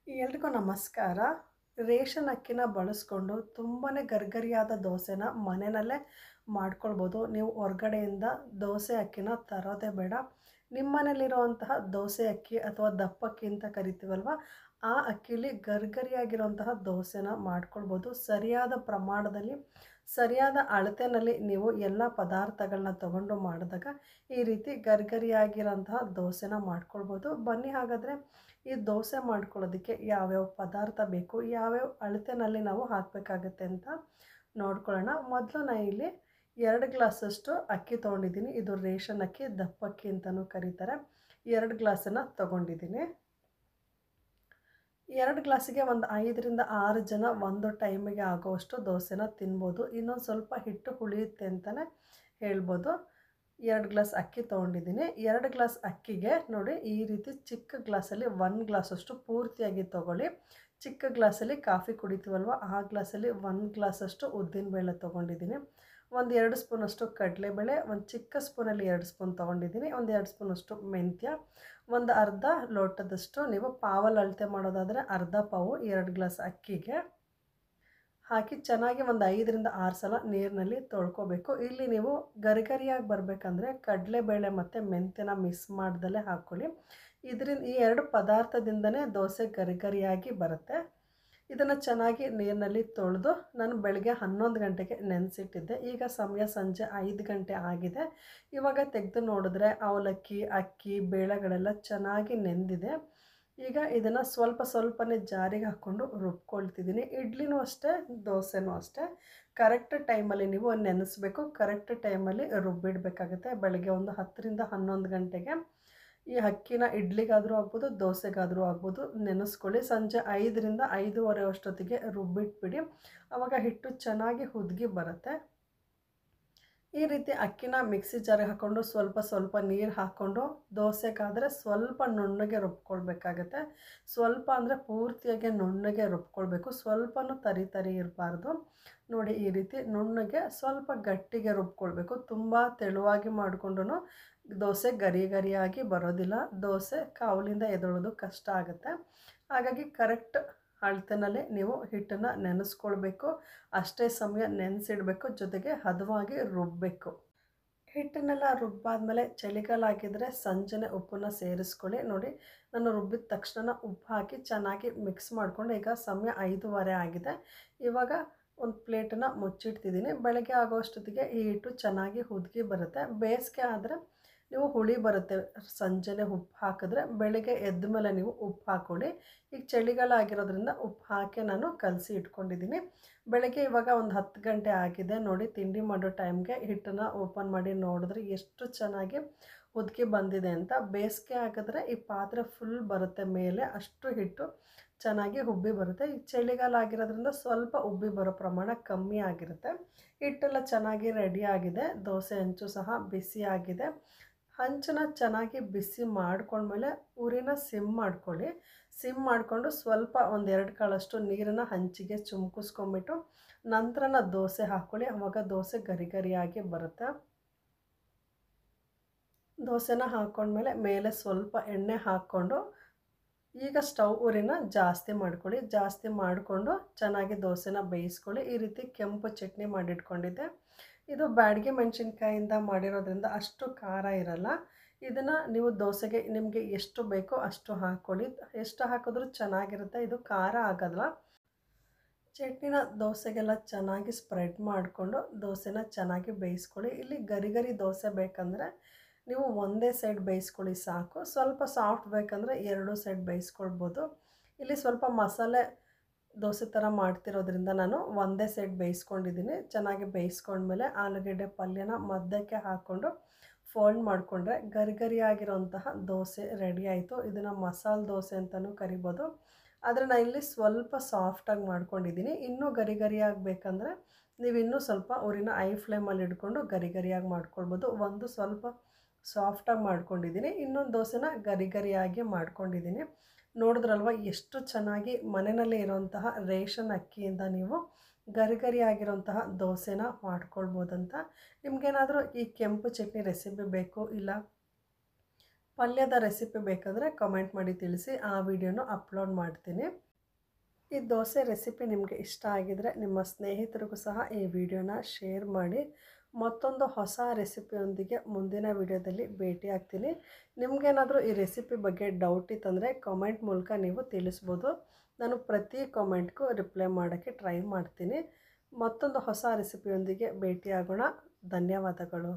ಎಲ್ರಿಗೂ ನಮಸ್ಕಾರ. ರೇಷನ್ ಅಕ್ಕಿನ ಬಳಸ್ಕೊಂಡು ತುಂಬಾ ಗರ್ಗರಿಯಾದ ದೋಸೆನ ಮನೆಯಲ್ಲೇ ಮಾಡ್ಕೊಳ್ಬೋದು. ನೀವು ಹೊರಗಡೆಯಿಂದ ದೋಸೆ ಅಕ್ಕಿನ ತರೋದೇ ಬೇಡ. ನಿಮ್ಮ ಮನೇಲಿರುವಂತಹ ದೋಸೆ ಅಕ್ಕಿ ಅಥವಾ ದಪ್ಪಕ್ಕಿ ಅಂತ ಕರಿತೀವಲ್ವ, ಆ ಅಕ್ಕಿಲಿ ಗರ್ಗರಿಯಾಗಿರುವಂತಹ ದೋಸೆನ ಮಾಡ್ಕೊಳ್ಬೋದು. ಸರಿಯಾದ ಪ್ರಮಾಣದಲ್ಲಿ ಸರಿಯಾದ ಅಳತೆಯಲ್ಲಿ ನೀವು ಎಲ್ಲ ಪದಾರ್ಥಗಳನ್ನ ತಗೊಂಡು ಮಾಡಿದಾಗ ಈ ರೀತಿ ಗರ್ಗರಿಯಾಗಿರೋಂತಹ ದೋಸೆನ ಮಾಡ್ಕೊಳ್ಬೋದು. ಬನ್ನಿ ಹಾಗಾದರೆ ಈ ದೋಸೆ ಮಾಡ್ಕೊಳ್ಳೋದಕ್ಕೆ ಯಾವ್ಯಾವ ಪದಾರ್ಥ ಬೇಕು, ಯಾವ್ಯಾವ ಅಳತೆನಲ್ಲಿ ನಾವು ಹಾಕಬೇಕಾಗತ್ತೆ ಅಂತ ನೋಡ್ಕೊಳ್ಳೋಣ. ಮೊದಲು ನಾನು ಇಲ್ಲಿ 2 ಗ್ಲಾಸಷ್ಟು ಅಕ್ಕಿ ತೊಗೊಂಡಿದ್ದೀನಿ. ಇದು ರೇಷನ್ ಅಕ್ಕಿ, ದಪ್ಪಕ್ಕಿ ಅಂತಲೂ ಕರೀತಾರೆ. 2 ಗ್ಲಾಸನ್ನು ತೊಗೊಂಡಿದ್ದೀನಿ. 2 ಗ್ಲಾಸಿಗೆ ಒಂದು 5ರಿಂದ 6 ಜನ ಒಂದು ಟೈಮಿಗೆ ಆಗೋವಷ್ಟು ದೋಸೆನ ತಿನ್ಬೋದು. ಇನ್ನೊಂದು ಸ್ವಲ್ಪ ಹಿಟ್ಟು ಉಳಿಯುತ್ತೆ ಅಂತಲೇ ಹೇಳ್ಬೋದು. 2 ಗ್ಲಾಸ್ ಅಕ್ಕಿ ತೊಗೊಂಡಿದ್ದೀನಿ. 2 ಗ್ಲಾಸ್ ಅಕ್ಕಿಗೆ ನೋಡಿ ಈ ರೀತಿ ಚಿಕ್ಕ ಗ್ಲಾಸಲ್ಲಿ 1 ಗ್ಲಾಸಷ್ಟು ಪೂರ್ತಿಯಾಗಿ ತೊಗೊಳ್ಳಿ. ಚಿಕ್ಕ ಗ್ಲಾಸಲ್ಲಿ ಕಾಫಿ ಕುಡಿತೀವಲ್ವ, ಆ ಗ್ಲಾಸಲ್ಲಿ 1 ಗ್ಲಾಸಷ್ಟು ಉದ್ದಿನಬೇಳೆ ತೊಗೊಂಡಿದ್ದೀನಿ. ಒಂದು 2 ಸ್ಪೂನಷ್ಟು ಕಡಲೆಬೇಳೆ, ಒಂದು ಚಿಕ್ಕ ಸ್ಪೂನಲ್ಲಿ 2 ಸ್ಪೂನ್ ತೊಗೊಂಡಿದ್ದೀನಿ. ಒಂದು 2 ಸ್ಪೂನಷ್ಟು ಮೆಂತ್ಯ, ಒಂದು ಅರ್ಧ ಲೋಟದಷ್ಟು, ನೀವು ಪಾವಲ್ಲಿ ಅಳತೆ ಮಾಡೋದಾದರೆ ಅರ್ಧ ಪಾವು 2 ಗ್ಲಾಸ್ ಅಕ್ಕಿಗೆ ಹಾಕಿ ಚೆನ್ನಾಗಿ ಒಂದು 5ರಿಂದ 6 ಸಲ ನೀರಿನಲ್ಲಿ ತೊಳ್ಕೊಬೇಕು. ಇಲ್ಲಿ ನೀವು ಗರಿಗರಿಯಾಗಿ ಬರಬೇಕಂದ್ರೆ ಕಡಲೆಬೇಳೆ ಮತ್ತು ಮೆಂತ್ಯನ ಮಿಕ್ಸ್ ಮಾಡ್ದಲೇ ಹಾಕ್ಕೊಳ್ಳಿ. ಇದರಿಂದ ಈ 2 ಪದಾರ್ಥದಿಂದನೇ ದೋಸೆ ಗರಿಗರಿಯಾಗಿ ಬರುತ್ತೆ. ಇದನ್ನು ಚೆನ್ನಾಗಿ ನೀರಿನಲ್ಲಿ ತೊಳೆದು ನಾನು ಬೆಳಗ್ಗೆ 11 ಗಂಟೆಗೆ ನೆನೆಸಿಟ್ಟಿದ್ದೆ. ಈಗ ಸಮಯ ಸಂಜೆ 5 ಗಂಟೆ ಆಗಿದೆ. ಇವಾಗ ತೆಗೆದು ನೋಡಿದ್ರೆ ಅವಲಕ್ಕಿ, ಅಕ್ಕಿ, ಬೇಳೆಗಳೆಲ್ಲ ಚೆನ್ನಾಗಿ ನೆಂದಿದೆ. ಈಗ ಇದನ್ನು ಸ್ವಲ್ಪನೇ ಜಾರಿಗೆ ಹಾಕ್ಕೊಂಡು ರುಬ್ಕೊಳ್ತಿದ್ದೀನಿ. ಇಡ್ಲಿನೂ ಅಷ್ಟೇ, ದೋಸೆನೂ ಅಷ್ಟೇ. ಕರೆಕ್ಟ್ ಟೈಮಲ್ಲಿ ನೀವು ನೆನೆಸ್ಬೇಕು, ಕರೆಕ್ಟ್ ಟೈಮಲ್ಲಿ ರುಬ್ಬಿಡಬೇಕಾಗುತ್ತೆ. ಬೆಳಗ್ಗೆ ಒಂದು 10ರಿಂದ 11 ಗಂಟೆಗೆ ಈ ಅಕ್ಕಿನ ಇಡ್ಲಿಗಾದರೂ ಆಗ್ಬೋದು, ದೋಸೆಗಾದರೂ ಆಗ್ಬೋದು ನೆನೆಸ್ಕೊಳ್ಳಿ. ಸಂಜೆ 5ರಿಂದ 5:30 ಅಷ್ಟೊತ್ತಿಗೆ ರುಬ್ಬಿಟ್ಬಿಡಿ. ಆವಾಗ ಹಿಟ್ಟು ಚೆನ್ನಾಗಿ ಹುದುಗಿ ಬರುತ್ತೆ. ಈ ರೀತಿ ಅಕ್ಕಿನ ಮಿಕ್ಸಿ ಜಾರಿಗೆ ಹಾಕ್ಕೊಂಡು ಸ್ವಲ್ಪ ನೀರು ಹಾಕ್ಕೊಂಡು ದೋಸೆಗಾದರೆ ಸ್ವಲ್ಪ ನುಣ್ಣಗೆ ರುಬ್ಕೊಳ್ಬೇಕಾಗತ್ತೆ. ಸ್ವಲ್ಪ ಅಂದರೆ ಪೂರ್ತಿಯಾಗಿ ನುಣ್ಣಗೆ ರುಬ್ಕೊಳ್ಬೇಕು, ಸ್ವಲ್ಪನೂ ತರಿ ಇರಬಾರ್ದು. ನೋಡಿ ಈ ರೀತಿ ನುಣ್ಣಗೆ ಸ್ವಲ್ಪ ಗಟ್ಟಿಗೆ ರುಬ್ಕೊಳ್ಬೇಕು. ತುಂಬ ತೆಳುವಾಗಿ ಮಾಡಿಕೊಂಡು ದೋಸೆ ಗರಿಯಾಗಿ ಬರೋದಿಲ್ಲ. ದೋಸೆ ಕಾವಲಿಂದ ಎದೊಳೋದು ಕಷ್ಟ ಆಗುತ್ತೆ. ಹಾಗಾಗಿ ಕರೆಕ್ಟ್ ಅಳತೆನಲ್ಲಿ ನೀವು ಹಿಟ್ಟನ್ನು ನೆನೆಸ್ಕೊಳ್ಬೇಕು. ಅಷ್ಟೇ ಸಮಯ ನೆನೆಸಿಡಬೇಕು, ಜೊತೆಗೆ ಹದವಾಗಿ ರುಬ್ಬಬೇಕು. ಹಿಟ್ಟನ್ನೆಲ್ಲ ರುಬ್ಬಾದ್ಮೇಲೆ ಚಳಿಗಾಲ ಆಗಿದ್ದರೆ ಸಂಜೆನೇ ಉಪ್ಪನ್ನು ಸೇರಿಸ್ಕೊಳ್ಳಿ. ನೋಡಿ ನಾನು ರುಬ್ಬಿದ ತಕ್ಷಣ ಉಪ್ಪು ಹಾಕಿ ಚೆನ್ನಾಗಿ ಮಿಕ್ಸ್ ಮಾಡಿಕೊಂಡು ಈಗ ಸಮಯ 5:30 ಆಗಿದೆ. ಇವಾಗ ಒಂದು ಪ್ಲೇಟನ್ನು ಮುಚ್ಚಿಡ್ತಿದ್ದೀನಿ. ಬೆಳಗ್ಗೆ ಆಗೋಷ್ಟೊತ್ತಿಗೆ ಈ ಹಿಟ್ಟು ಚೆನ್ನಾಗಿ ಹುದುಗಿ ಬರುತ್ತೆ. ಬೇಸಿಗೆ ಆದರೆ ನೀವು ಹುಳಿ ಬರುತ್ತೆ, ಸಂಜೆನೇ ಉಪ್ಪು ಹಾಕಿದ್ರೆ ಬೆಳಗ್ಗೆ ಎದ್ದ ಮೇಲೆ ನೀವು ಉಪ್ಪು ಹಾಕ್ಕೊಳ್ಳಿ. ಈಗ ಚಳಿಗಾಲ ಆಗಿರೋದ್ರಿಂದ ಉಪ್ಪು ಹಾಕಿ ನಾನು ಕಲಸಿ ಇಟ್ಕೊಂಡಿದ್ದೀನಿ. ಬೆಳಗ್ಗೆ ಇವಾಗ ಒಂದು 10 ಗಂಟೆ ಆಗಿದೆ. ನೋಡಿ ತಿಂಡಿ ಮಾಡೋ ಟೈಮ್ಗೆ ಹಿಟ್ಟನ್ನು ಓಪನ್ ಮಾಡಿ ನೋಡಿದ್ರೆ ಎಷ್ಟು ಚೆನ್ನಾಗಿ ಹುದುಗಿ ಬಂದಿದೆ ಅಂತ. ಬೇಸಿಗೆ ಹಾಕಿದ್ರೆ ಈ ಪಾತ್ರೆ ಫುಲ್ ಬರುತ್ತೆ ಮೇಲೆ, ಅಷ್ಟು ಹಿಟ್ಟು ಚೆನ್ನಾಗಿ ಉಬ್ಬಿ ಬರುತ್ತೆ. ಈಗ ಚಳಿಗಾಲ ಆಗಿರೋದ್ರಿಂದ ಸ್ವಲ್ಪ ಉಬ್ಬಿ ಬರೋ ಪ್ರಮಾಣ ಕಮ್ಮಿ ಆಗಿರುತ್ತೆ. ಹಿಟ್ಟೆಲ್ಲ ಚೆನ್ನಾಗಿ ರೆಡಿ ಆಗಿದೆ. ದೋಸೆ ಹಂಚು ಸಹ ಬಿಸಿ ಆಗಿದೆ. ಹಂಚನ್ನ ಚೆನ್ನಾಗಿ ಬಿಸಿ ಮಾಡ್ಕೊಂಡ್ಮೇಲೆ ಉರಿನ ಸಿಮ್ ಮಾಡ್ಕೊಳ್ಳಿ. ಸಿಮ್ ಮಾಡಿಕೊಂಡು ಸ್ವಲ್ಪ ಒಂದು 2 ಕಾಳಷ್ಟು ನೀರನ್ನು ಹಂಚಿಗೆ ಚುಮ್ಕಿಸ್ಕೊಂಬಿಟ್ಟು ನಂತರ ದೋಸೆ ಹಾಕ್ಕೊಳ್ಳಿ. ಆವಾಗ ದೋಸೆ ಗರಿಯಾಗಿ ಬರುತ್ತೆ. ದೋಸೆನ ಹಾಕ್ಕೊಂಡ್ಮೇಲೆ ಮೇಲೆ ಸ್ವಲ್ಪ ಎಣ್ಣೆ ಹಾಕ್ಕೊಂಡು ಈಗ ಸ್ಟವ್ ಉರಿನ ಜಾಸ್ತಿ ಮಾಡ್ಕೊಳ್ಳಿ. ಜಾಸ್ತಿ ಮಾಡಿಕೊಂಡು ಚೆನ್ನಾಗಿ ದೋಸೆನ ಬೇಯಿಸ್ಕೊಳ್ಳಿ. ಈ ರೀತಿ ಕೆಂಪು ಚಟ್ನಿ ಮಾಡಿಟ್ಕೊಂಡಿದ್ದೆ. ಇದು ಬ್ಯಾಡಗಿ ಮೆಣಸಿನ್ಕಾಯಿಂದ ಮಾಡಿರೋದ್ರಿಂದ ಅಷ್ಟು ಖಾರ ಇರಲ್ಲ. ಇದನ್ನು ನೀವು ದೋಸೆಗೆ ನಿಮಗೆ ಎಷ್ಟು ಬೇಕೋ ಅಷ್ಟು ಹಾಕ್ಕೊಳ್ಳಿ. ಎಷ್ಟು ಹಾಕಿದ್ರೂ ಚೆನ್ನಾಗಿರುತ್ತೆ, ಇದು ಖಾರ ಆಗೋಲ್ಲ. ಚಟ್ನಿನ ದೋಸೆಗೆಲ್ಲ ಚೆನ್ನಾಗಿ ಸ್ಪ್ರೆಡ್ ಮಾಡಿಕೊಂಡು ದೋಸೆನ ಚೆನ್ನಾಗಿ ಬೇಯಿಸ್ಕೊಳ್ಳಿ. ಇಲ್ಲಿ ಗರಿ ದೋಸೆ ಬೇಕಂದರೆ ನೀವು ಒಂದೇ ಸೈಡ್ ಬೇಯಿಸ್ಕೊಳ್ಳಿ ಸಾಕು. ಸ್ವಲ್ಪ ಸಾಫ್ಟ್ ಬೇಕಂದರೆ 2 ಸೈಡ್ ಬೇಯಿಸ್ಕೊಳ್ಬೋದು. ಇಲ್ಲಿ ಸ್ವಲ್ಪ ಮಸಾಲೆ ದೋಸೆ ಥರ ಮಾಡ್ತಿರೋದ್ರಿಂದ ನಾನು ಒಂದೇ ಸೈಡ್ ಬೇಯಿಸ್ಕೊಂಡಿದ್ದೀನಿ. ಚೆನ್ನಾಗಿ ಬೇಯಿಸ್ಕೊಂಡ್ಮೇಲೆ ಆಲೂಗಡ್ಡೆ ಪಲ್ಯನ ಮಧ್ಯಕ್ಕೆ ಹಾಕ್ಕೊಂಡು ಫೋಲ್ಡ್ ಮಾಡಿಕೊಂಡ್ರೆ ಗರಿಯಾಗಿರೋಂತಹ ದೋಸೆ ರೆಡಿ ಆಯಿತು. ಇದನ್ನು ಮಸಾಲೆ ದೋಸೆ ಅಂತಲೂ ಕರಿಬೋದು. ಆದರೆ ನಾನು ಇಲ್ಲಿ ಸ್ವಲ್ಪ ಸಾಫ್ಟಾಗಿ ಮಾಡ್ಕೊಂಡಿದ್ದೀನಿ. ಇನ್ನೂ ಗರಿಯಾಗಿ ಬೇಕಂದರೆ ನೀವು ಇನ್ನೂ ಸ್ವಲ್ಪ ಉರಿನ ಐ ಫ್ಲೇಮಲ್ಲಿ ಇಟ್ಕೊಂಡು ಗರಿಯಾಗಿ ಮಾಡ್ಕೊಳ್ಬೋದು. ಒಂದು ಸ್ವಲ್ಪ ಸಾಫ್ಟಾಗಿ ಮಾಡ್ಕೊಂಡಿದ್ದೀನಿ, ಇನ್ನೊಂದು ದೋಸೆನ ಗರಿಯಾಗಿ ಮಾಡ್ಕೊಂಡಿದ್ದೀನಿ. ನೋಡಿದ್ರಲ್ವ ಎಷ್ಟು ಚೆನ್ನಾಗಿ ಮನೆಯಲ್ಲೇ ಇರೋಂತಹ ರೇಷನ್ ಅಕ್ಕಿಯಿಂದ ನೀವು ಗರಿಯಾಗಿರೋಂತಹ ದೋಸೆನ ಮಾಡ್ಕೊಳ್ಬೋದಂತ. ನಿಮಗೇನಾದರೂ ಈ ಕೆಂಪು ಚಟ್ನಿ ರೆಸಿಪಿ ಬೇಕು, ಇಲ್ಲ ಪಲ್ಯದ ರೆಸಿಪಿ ಬೇಕಾದರೆ ಕಮೆಂಟ್ ಮಾಡಿ ತಿಳಿಸಿ, ಆ ವಿಡಿಯೋನ ಅಪ್ಲೋಡ್ ಮಾಡ್ತೀನಿ. ಈ ದೋಸೆ ರೆಸಿಪಿ ನಿಮಗೆ ಇಷ್ಟ ಆಗಿದರೆ ನಿಮ್ಮ ಸ್ನೇಹಿತರಿಗೂ ಸಹ ಈ ವಿಡಿಯೋನ ಶೇರ್ ಮಾಡಿ. ಮತ್ತೊಂದು ಹೊಸ ರೆಸಿಪಿಯೊಂದಿಗೆ ಮುಂದಿನ ವಿಡಿಯೋದಲ್ಲಿ ಭೇಟಿ ಆಗ್ತೀನಿ. ನಿಮಗೇನಾದರೂ ಈ ರೆಸಿಪಿ ಬಗ್ಗೆ ಡೌಟ್ ಇತ್ತಂದರೆ ಕಾಮೆಂಟ್ ಮೂಲಕ ನೀವು ತಿಳಿಸ್ಬೋದು. ನಾನು ಪ್ರತಿ ಕಾಮೆಂಟ್ಗೂ ರಿಪ್ಲೈ ಮಾಡೋಕ್ಕೆ ಟ್ರೈ ಮಾಡ್ತೀನಿ. ಮತ್ತೊಂದು ಹೊಸ ರೆಸಿಪಿಯೊಂದಿಗೆ ಭೇಟಿ ಆಗೋಣ. ಧನ್ಯವಾದಗಳು.